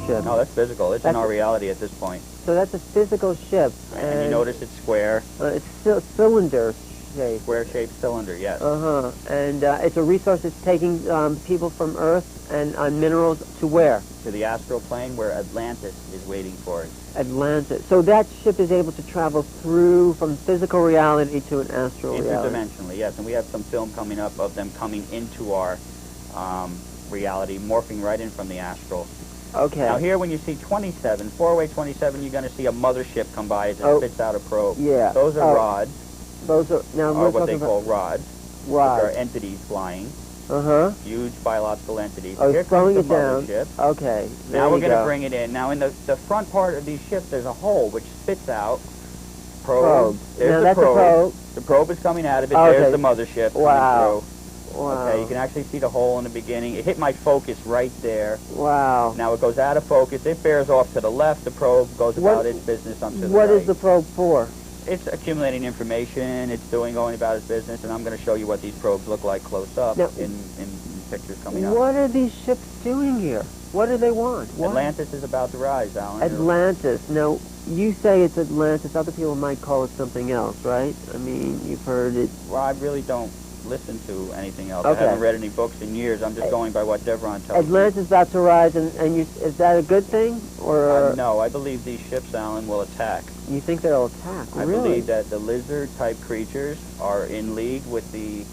ship? No, that's physical. It's in our reality at this point. So that's a physical ship. And you notice it's square. It's cylinder shape. Square-shaped cylinder, yes. And it's a resource that's taking people from Earth and minerals to where? To the astral plane where Atlantis is waiting for it. Atlantis. So that ship is able to travel through from physical reality to an astral reality. Interdimensionally, yes. And we have some film coming up of them coming into our reality, morphing right in from the astral. Okay. Now here, when you see 27, four-way 27, you're going to see a mothership come by as it spits out a probe. Yeah. Those are rods. Those are what they call rods. Rods. Which are entities flying. Huge biological entities. Oh, here slowing comes the it down. mothership. Okay. Now we're going to bring it in. Now in the front part of these ships, there's a hole which spits out probe. There's the probe. The probe is coming out of it. There's the mothership coming through. Wow. Okay, you can actually see the hole in the beginning. It hit my focus right there. Wow. Now it goes out of focus. It bears off to the left. The probe goes about its business up to the right. What is the probe for? It's accumulating information. It's going about its business, and I'm going to show you what these probes look like close up now, in pictures coming up. What are these ships doing here? What do they want? Atlantis is about to rise, Alan. Atlantis. Now, you say it's Atlantis. Other people might call it something else, right? I mean, you've heard it. Well, I really don't listen to anything else. Okay. I haven't read any books in years. I'm just going by what Devron tells me. Atlantis is about to rise, and is that a good thing? Or no, I believe these ships, Alan, will attack. You think they'll attack? I believe that the lizard-type creatures are in league with the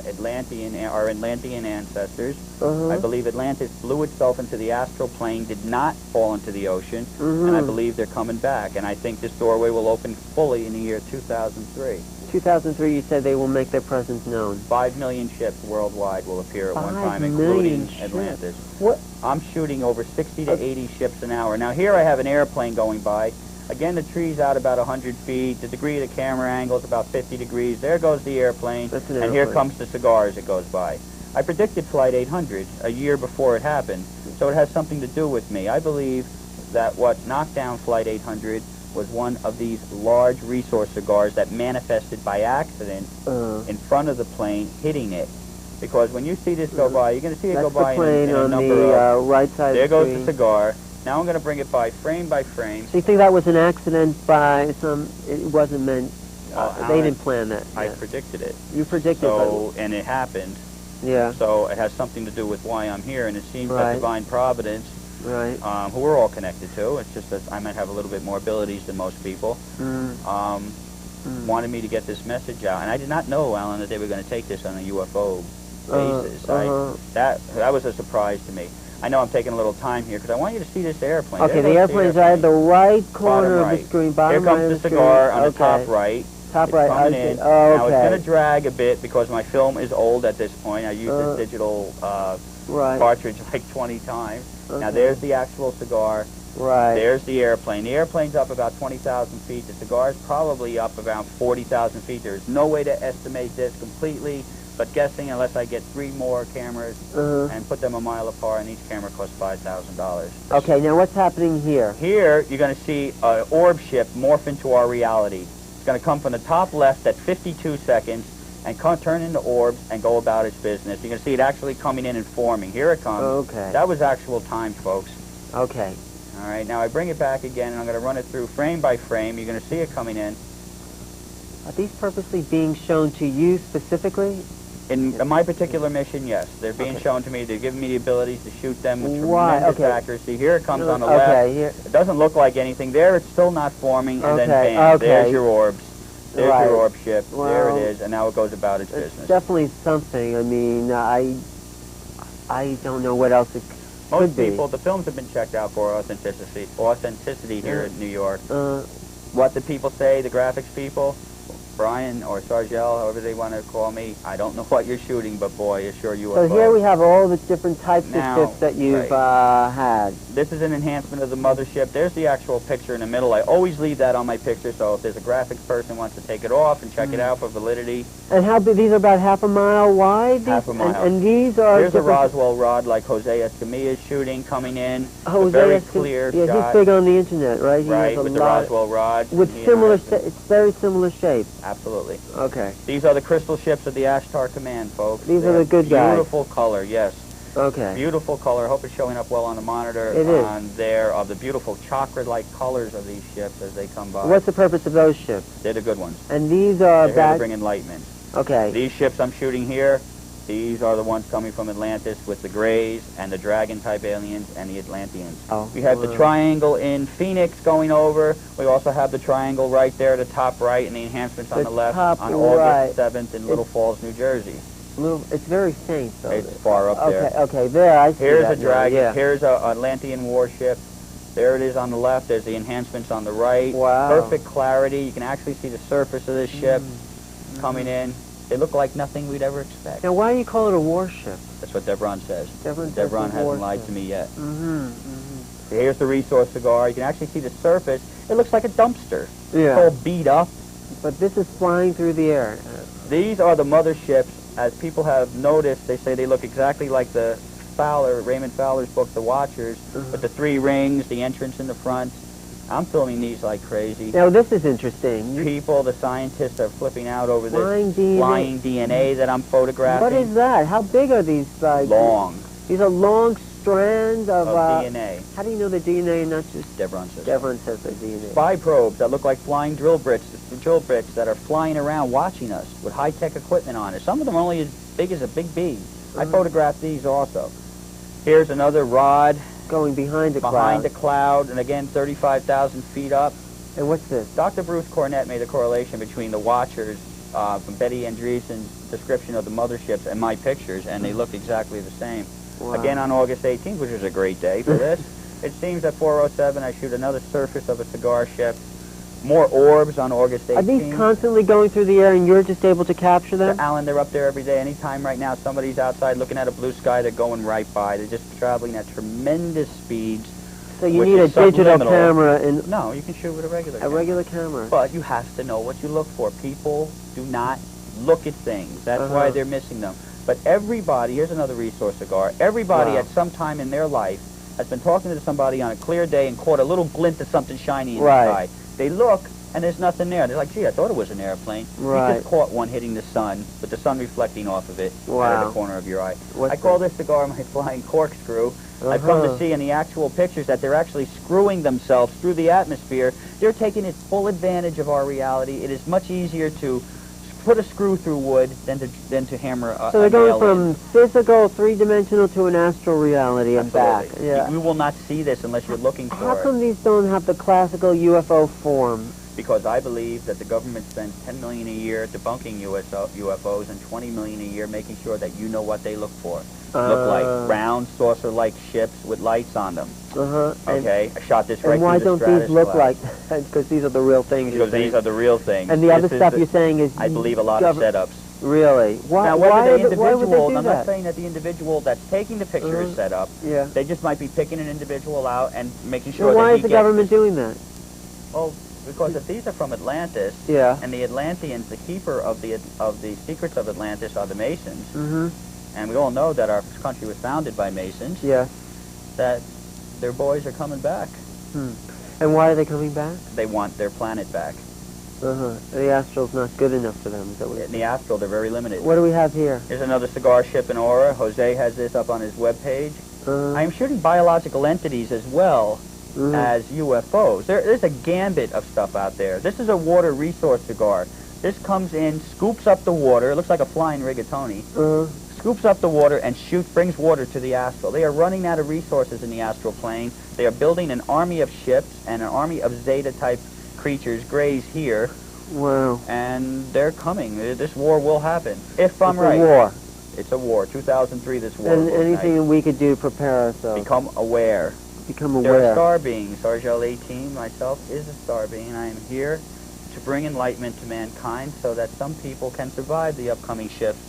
Atlantean ancestors. I believe Atlantis blew itself into the astral plane, did not fall into the ocean, and I believe they're coming back. And I think this doorway will open fully in the year 2003. 2003, you said they will make their presence known. 5 million ships worldwide will appear at one time, including Atlantis. What? I'm shooting over 60 to 80 ships an hour. Now here I have an airplane going by. Again, the tree's out about 100 feet. The degree of the camera angle is about 50 degrees. There goes the airplane, and here comes the cigar as it goes by. I predicted Flight 800 a year before it happened, so it has something to do with me. I believe that what knocked down Flight 800 was one of these large resource cigars that manifested by accident in front of the plane, hitting it. Because when you see this go by, you're going to see it go by in a number of... right side there of the goes screen. the cigar. Now I'm going to bring it by frame by frame. So you think that was an accident by some... It wasn't meant... they didn't plan that. I predicted it. You predicted it. So, and it happened. Yeah. So it has something to do with why I'm here, and it seems that divine providence, who we're all connected to, it's just that I might have a little bit more abilities than most people, wanted me to get this message out. And I did not know, Alan, that they were going to take this on a UFO basis. That was a surprise to me. I know I'm taking a little time here because I want you to see this airplane. Okay, the airplane's right at the right corner of the screen, bottom right Here of comes the the cigar screen. on the top right. Top right. Coming in. Now it's going to drag a bit because my film is old at this point. I used this digital cartridge like 20 times. Now there's the actual cigar. There's the airplane. The airplane's up about 20,000 feet. The cigar's probably up around 40,000 feet. There's no way to estimate this completely, but guessing unless I get 3 more cameras and put them a mile apart, and each camera costs $5,000. Okay, now what's happening here? Here, you're going to see an orb ship morph into our reality. It's going to come from the top left at 52 seconds and turn into orbs and go about its business. You're going to see it actually coming in and forming. Here it comes. Okay. That was actual time, folks. Okay. All right, now I bring it back again, and I'm going to run it through frame by frame. You're going to see it coming in. Are these purposely being shown to you specifically? In my particular mission, yes. They're being shown to me. They're giving me the abilities to shoot them with tremendous accuracy. Here it comes on the left. Here. It doesn't look like anything. There it's still not forming, and then bam, there's your orbs. There's your orb ship. Well, there it is, and now it goes about its business. It's definitely something. I mean, I don't know what else it Most people, the films have been checked out for authenticity here in New York. What the people say, the graphics people, Brian or Sargel, however they want to call me, I don't know what you're shooting, but boy, assure you. So here we have all the different types of ships that you've had. This is an enhancement of the mothership. There's the actual picture in the middle. I always leave that on my picture, so if there's a graphics person who wants to take it off and check it out for validity. And how big? These are about half a mile wide? Half a mile. And these are Here's a Roswell rod like Jose Escamilla is shooting, coming in. Jose very clear shot. Yeah, he's big on the internet, right? Right, with the Roswell rods. With similar, it's very similar shape. Absolutely. Okay. These are the crystal ships of the Ashtar Command, folks. These are the good guys. Beautiful color, yes. Okay. Beautiful color. I hope it's showing up well on the monitor. It is. On there of the beautiful chakra-like colors of these ships as they come by. What's the purpose of those ships? They're the good ones. And these are They're here to bring enlightenment. Okay. These ships I'm shooting here, these are the ones coming from Atlantis with the Greys and the Dragon-type aliens and the Atlanteans. Oh, We have the triangle in Phoenix going over. We also have the triangle right there at the top right and the enhancements on the left on August 7th in Little Falls, New Jersey. It's very faint, though. It's far up there. Okay, there, I see Here's that a dragon. now, yeah. Here's an Atlantean warship. There it is on the left. There's the enhancements on the right. Wow. Perfect clarity. You can actually see the surface of this ship coming in. They look like nothing we'd ever expect. Now, why do you call it a warship? That's what Devron says. Devron hasn't lied to me yet. Mm-hmm. So here's the resource cigar. You can actually see the surface. It looks like a dumpster. Yeah. It's all beat up. But this is flying through the air. These are the motherships. As people have noticed, they say they look exactly like the Raymond Fowler's book, The Watchers, with the 3 rings, the entrance in the front. I'm filming these like crazy. Now, this is interesting. People, the scientists, are flipping out over Flying this flying DNA that I'm photographing. What is that? How big are these? Long. These are long strands of DNA. How do you know the DNA and not just... Devron says. Devron says they're DNA. Spy probes that look like flying drill bricks that are flying around watching us with high-tech equipment on it. Some of them are only as big as a big bee. I photographed these also. Here's another rod. Going behind a cloud. Behind a cloud, and again, 35,000 feet up. And what's this? Dr. Bruce Cornett made a correlation between the Watchers from Betty Andreessen's description of the motherships and my pictures, and they look exactly the same. Wow. Again, on August 18th, which is a great day for this. It seems at 4:07 I shoot another surface of a cigar ship. More orbs on August 18th. Are these constantly going through the air and you're just able to capture them? Alan, they're up there every day. Anytime right now somebody's outside looking at a blue sky, they're going right by. They're just traveling at tremendous speeds. So you need a digital camera and... No, you can shoot with a regular camera. A regular camera. But you have to know what you look for. People do not look at things. That's why they're missing them. But everybody, here's another resource cigar, everybody at some time in their life has been talking to somebody on a clear day and caught a little glint of something shiny in the sky. They look, and there's nothing there. They're like, gee, I thought it was an airplane. You just caught one hitting the sun, with the sun reflecting off of it out of the corner of your eye. I call this cigar my flying corkscrew. I've come to see in the actual pictures that they're actually screwing themselves through the atmosphere. They're taking full advantage of our reality. It is much easier to put a screw through wood than to hammer a So they're nail going from physical, three-dimensional to an astral reality and back. Yeah. We will not see this unless you're looking for it. How come these don't have the classical UFO form? Because I believe that the government spends $10 million a year debunking UFOs and $20 million a year making sure that you know what they look for. Look like round, saucer-like ships with lights on them. Okay, I shot this right through the stratosphere. And why don't these look like that? Because these are the real things. Because these are the real things. And the other stuff you're saying is... I believe a lot of setups. Really? Now, whether the individual, I'm not saying that the individual that's taking the picture is set up. Yeah. They just might be picking an individual out and making sure that he why is the government doing that? Well, because if these are from Atlantis, and the Atlanteans, the keeper of the secrets of Atlantis are the Masons, and we all know that our country was founded by Masons, that their boys are coming back. And why are they coming back? They want their planet back. The astral's not good enough for them. Is that what in the astral, they're very limited. What do we have here? Here's another cigar ship in Aura. Jose has this up on his webpage. I'm shooting biological entities as well as UFOs. There's a gambit of stuff out there. This is a water resource cigar. This comes in, scoops up the water. It looks like a flying rigatoni. Scoops up the water and brings water to the astral. They are running out of resources in the astral plane. They are building an army of ships and an army of Zeta-type creatures, Greys here. Wow. And they're coming. This war will happen. If I'm right. It's a war. It's a war. 2003, this war. And anything we could do to prepare ourselves. Become aware. Become aware. They're star beings. Sargel 18, myself, is a star being. I am here to bring enlightenment to mankind so that some people can survive the upcoming shift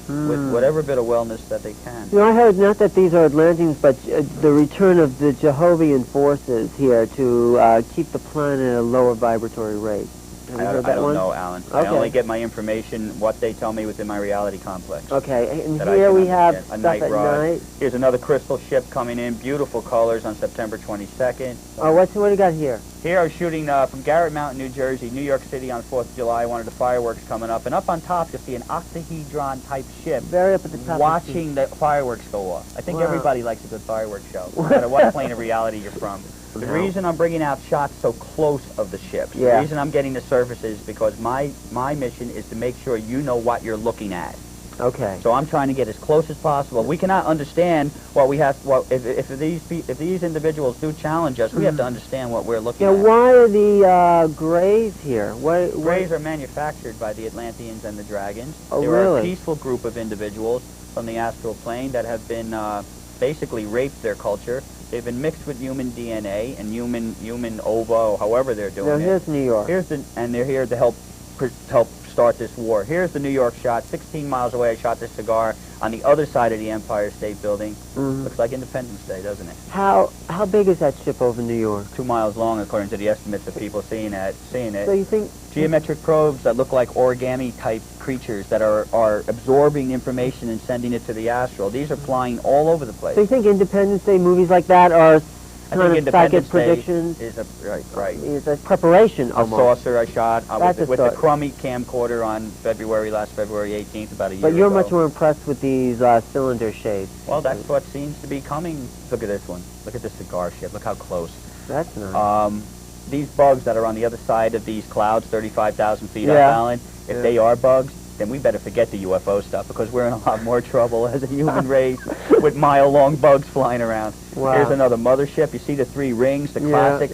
with whatever bit of wellness that they can. You know, I heard not that these are Atlanteans, but the return of the Jehovian forces here to keep the planet at a lower vibratory rate. Have you heard that one? I don't know, Alan. I only get my information, what they tell me within my reality complex. Okay, and here we have a stuff night at rod. night. Here's another crystal ship coming in, beautiful colors on September 22nd. Oh, what do you got here? Here I was shooting from Garrett Mountain, New Jersey, New York City on 4th of July, one of the fireworks coming up. And up on top, you'll see an octahedron-type ship very up at the top watching the fireworks go off. I think everybody likes a good fireworks show, no matter what plane of reality you're from. The reason I'm bringing out shots so close of the ships, the reason I'm getting the surfaces, because my mission is to make sure you know what you're looking at. Okay. So I'm trying to get as close as possible. We cannot understand what we have. Well, if these individuals do challenge us, we have to understand what we're looking at. Why are the grays here? Grays are manufactured by the Atlanteans and the dragons. Oh, they really? are a peaceful group of individuals from the astral plane that have been basically raped their culture. They've been mixed with human DNA and human ova, or however they're doing it. Here's New York. And they're here to help start this war. Here's the New York shot. 16 miles away, I shot this cigar on the other side of the Empire State Building. Looks like Independence Day, doesn't it? How big is that ship over New York? 2 miles long, according to the estimates of people seeing it. So you think geometric probes that look like origami-type creatures that are absorbing information and sending it to the astral. These are flying all over the place. So you think Independence Day movies like that are kind of psychic predictions? Is right. It's a preparation almost. A saucer I shot with the crummy camcorder on last February 18th, about a year ago. But you're much more impressed with these cylinder shapes. Well, that's what seems to be coming. Look at this one. Look at this cigar ship. Look how close. That's nice. These bugs that are on the other side of these clouds, 35,000 feet up, Alan, if they are bugs, then we better forget the UFO stuff, because we're in a lot more trouble as a human race with mile-long bugs flying around. Wow. Here's another mothership. You see the 3 rings, the classic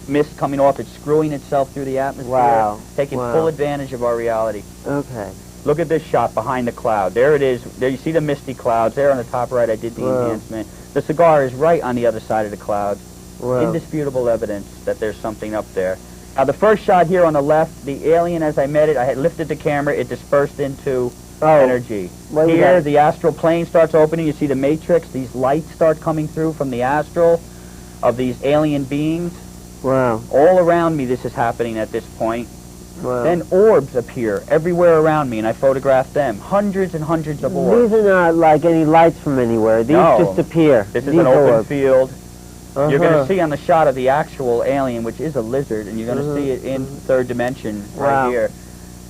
mist coming off. It's screwing itself through the atmosphere, taking full advantage of our reality. Okay. Look at this shot behind the cloud. There it is. There you see the misty clouds. There on the top right, I did the enhancement. The cigar is right on the other side of the clouds. Indisputable evidence that there's something up there. Now, the first shot here on the left, the alien, as I met it, I had lifted the camera, it dispersed into energy. Here, the astral plane starts opening. You see the matrix. These lights start coming through from the astral of these alien beings. Wow. All around me, this is happening at this point. Wow. Then orbs appear everywhere around me, and I photographed them. Hundreds and hundreds of orbs. These are not like any lights from anywhere. These just appear. This is an open field. You're going to see on the shot of the actual alien, which is a lizard, and you're going to see it in third dimension right here.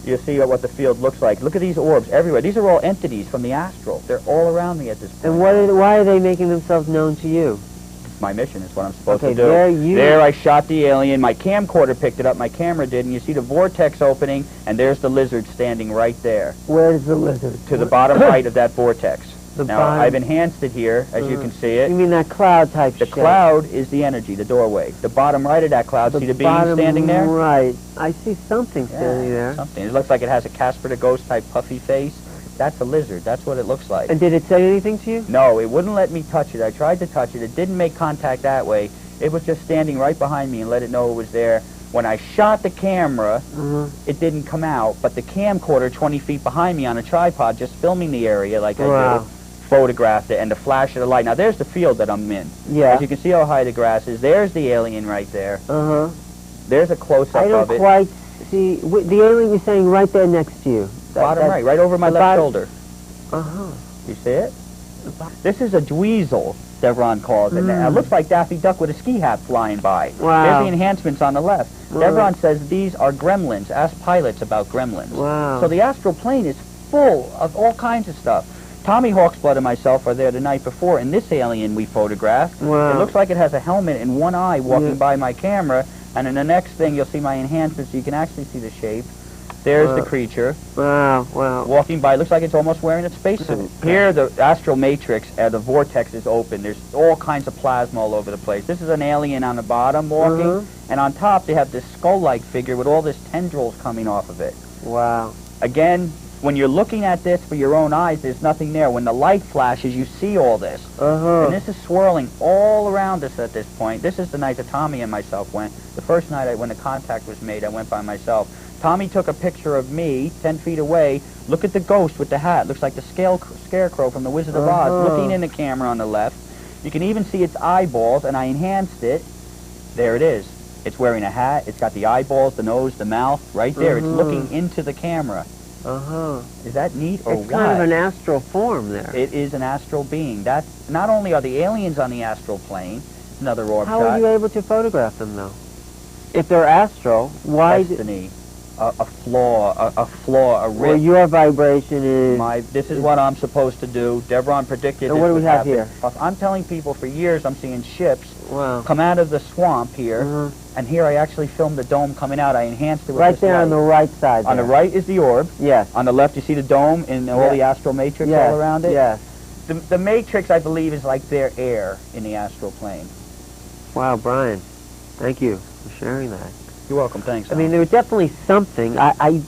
You'll see what the field looks like. Look at these orbs everywhere. These are all entities from the astral. They're all around me at this point. And why are they making themselves known to you? My mission is what I'm supposed to do. There I shot the alien. My camcorder picked it up. My camera did, and you see the vortex opening, and there's the lizard standing right there. Where's the lizard? To the bottom right of that vortex. Now, I've enhanced it here, as you can see it. You mean that cloud type shape? The cloud is the energy, the doorway. The bottom right of that cloud, see the beam standing there? Right. I see something standing there. Something. It looks like it has a Casper the Ghost type puffy face. That's a lizard. That's what it looks like. And did it say anything to you? No, it wouldn't let me touch it. I tried to touch it. It didn't make contact that way. It was just standing right behind me and let it know it was there. When I shot the camera, it didn't come out, but the camcorder 20 feet behind me on a tripod, just filming the area like I did, photographed it, and the flash of the light. Now, there's the field that I'm in. Yeah. As you can see how high the grass is. There's the alien right there. There's a close-up of it. I don't quite see. The alien you're saying right there next to you. Bottom right over my left shoulder. You see it? This is a dweezil, Devron calls it. It looks like Daffy Duck with a ski hat flying by. Wow. There's the enhancements on the left. Devron says these are gremlins. Ask pilots about gremlins. Wow. So the astral plane is full of all kinds of stuff. Tommy Hawksblood and myself are there the night before, and this alien we photographed. Wow. It looks like it has a helmet and one eye walking by my camera, and in the next thing you'll see my enhancements so you can actually see the shape. There's the creature. Wow. Walking by. Looks like it's almost wearing a spacesuit. Here, the astral matrix, the vortex is open. There's all kinds of plasma all over the place. This is an alien on the bottom walking, and on top they have this skull-like figure with all this tendrils coming off of it. Wow. Again, when you're looking at this for your own eyes, there's nothing there. When the light flashes, you see all this. And this is swirling all around us at this point. This is the night that Tommy and myself went. The first night when the contact was made, I went by myself. Tommy took a picture of me 10 feet away. Look at the ghost with the hat. Looks like the scarecrow from the Wizard of Oz looking in the camera on the left. You can even see its eyeballs, and I enhanced it. There it is. It's wearing a hat. It's got the eyeballs, the nose, the mouth. Right there. It's looking into the camera. Is that neat or what? It's kind of an astral form there. It is an astral being. That's not only are the aliens on the astral plane, another orb shot. How were you able to photograph them, though? if they're astral, why... Destiny. A flaw, a rift. Well, your vibration is... This is what I'm supposed to do. Deveron predicted this. And what do we have here? I'm telling people for years I'm seeing ships wow. come out of the swamp here, and here I actually filmed the dome coming out. I enhanced it with right this there light. on the right side. On the right is the orb. Yes. On the left you see the dome and all the astral matrix all around it. Yes. The matrix, I believe, is like their air in the astral plane. Wow, Brian. Thank you for sharing that. You're welcome. Thanks. I mean, there was definitely something. I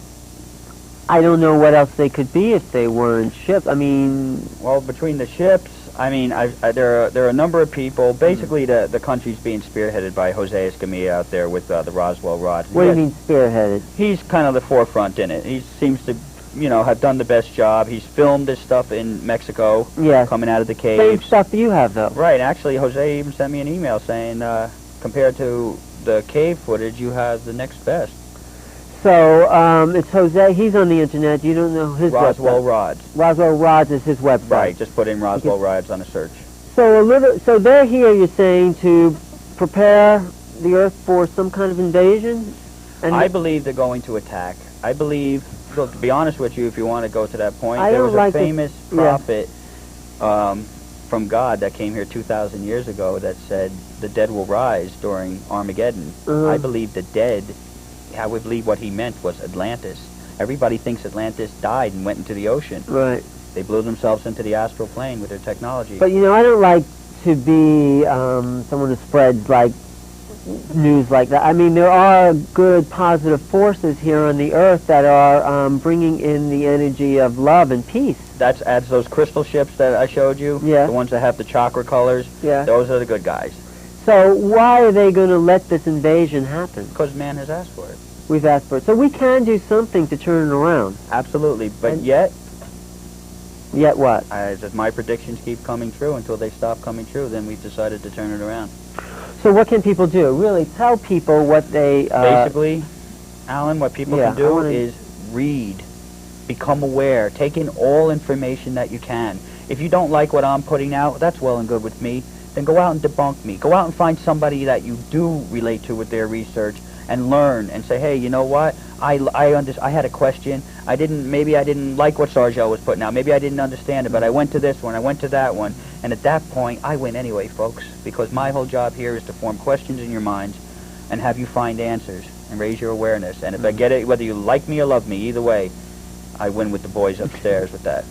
don't know what else they could be if they weren't ships. I mean... Well, between the ships, I mean, there are a number of people. Basically, the country's being spearheaded by Jose Escamilla out there with the Roswell rods. What do you mean spearheaded? He's kind of the forefront in it. He seems to, have done the best job. He's filmed this stuff in Mexico, coming out of the caves. Same stuff you have, though. Right. Actually, Jose even sent me an email saying, compared to the cave footage, you have the next best. So, it's Jose. He's on the internet. You don't know his Roswell website. Rods. Roswell Rods is his website. Right. Just put in Roswell Rods on a search. So they're here, you're saying, to prepare the Earth for some kind of invasion? And I believe they're going to attack. I believe, look, to be honest with you, if you want to go to that point, there was a famous prophet from God that came here 2,000 years ago that said the dead will rise during Armageddon. I believe the dead, I would believe what he meant was Atlantis. Everybody thinks Atlantis died and went into the ocean. Right. They blew themselves into the astral plane with their technology. But, I don't like to be someone who spreads, news like that. I mean, there are good, positive forces here on the Earth that are bringing in the energy of love and peace. That's as those crystal ships that I showed you, the ones that have the chakra colors, those are the good guys. So why are they going to let this invasion happen? Because man has asked for it. We've asked for it. So we can do something to turn it around. Absolutely, but yet what? As my predictions keep coming true, until they stop coming true, then we've decided to turn it around. So what can people do? Really tell people what they... Basically, Alan, what people can do is read, become aware, take in all information that you can. If you don't like what I'm putting out, that's well and good with me, then go out and debunk me. Go out and find somebody that you do relate to with their research and learn and say, hey, you know what? I had a question. Maybe I didn't like what Sargel was putting out. Maybe I didn't understand it, but I went to this one, I went to that one. And at that point, I win anyway, folks, because my whole job here is to form questions in your minds and have you find answers and raise your awareness. And if I get it, whether you like me or love me, either way, I win with the boys upstairs with that.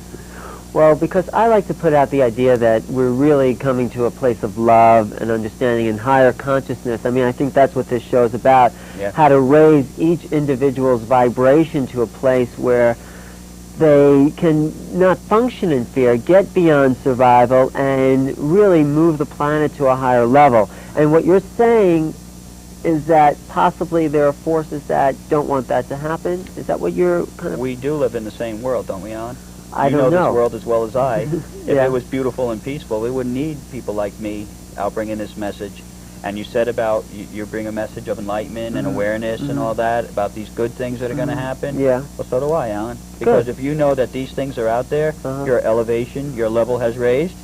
Well, because I like to put out the idea that we're really coming to a place of love and understanding and higher consciousness. I mean, I think that's what this show is about, how to raise each individual's vibration to a place where they can not function in fear, get beyond survival, and really move the planet to a higher level. And what you're saying is that possibly there are forces that don't want that to happen? Is that what you're kind of... We do live in the same world, don't we, Alan? I don't know. You know this world as well as I. If it was beautiful and peaceful, we wouldn't need people like me out bringing this message. And you said about you bring a message of enlightenment and awareness and all that, about these good things that are going to happen. Yeah. Well, so do I, Alan. Because if you know that these things are out there, your elevation, your level has raised,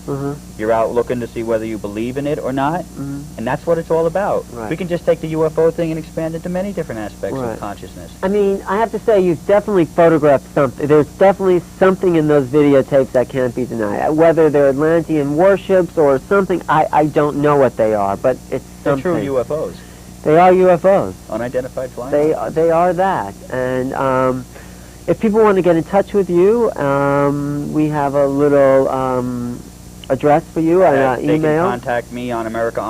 you're out looking to see whether you believe in it or not, and that's what it's all about. Right. We can just take the UFO thing and expand it to many different aspects of consciousness. I mean, I have to say, you've definitely photographed something. There's definitely something in those videotapes that can't be denied. Whether they're Atlantean warships or something, I don't know what they are, but it's something. They're true UFOs. They are UFOs. Unidentified flying objects. They are that. And if people want to get in touch with you, we have a little address for you, an email. They can contact me on America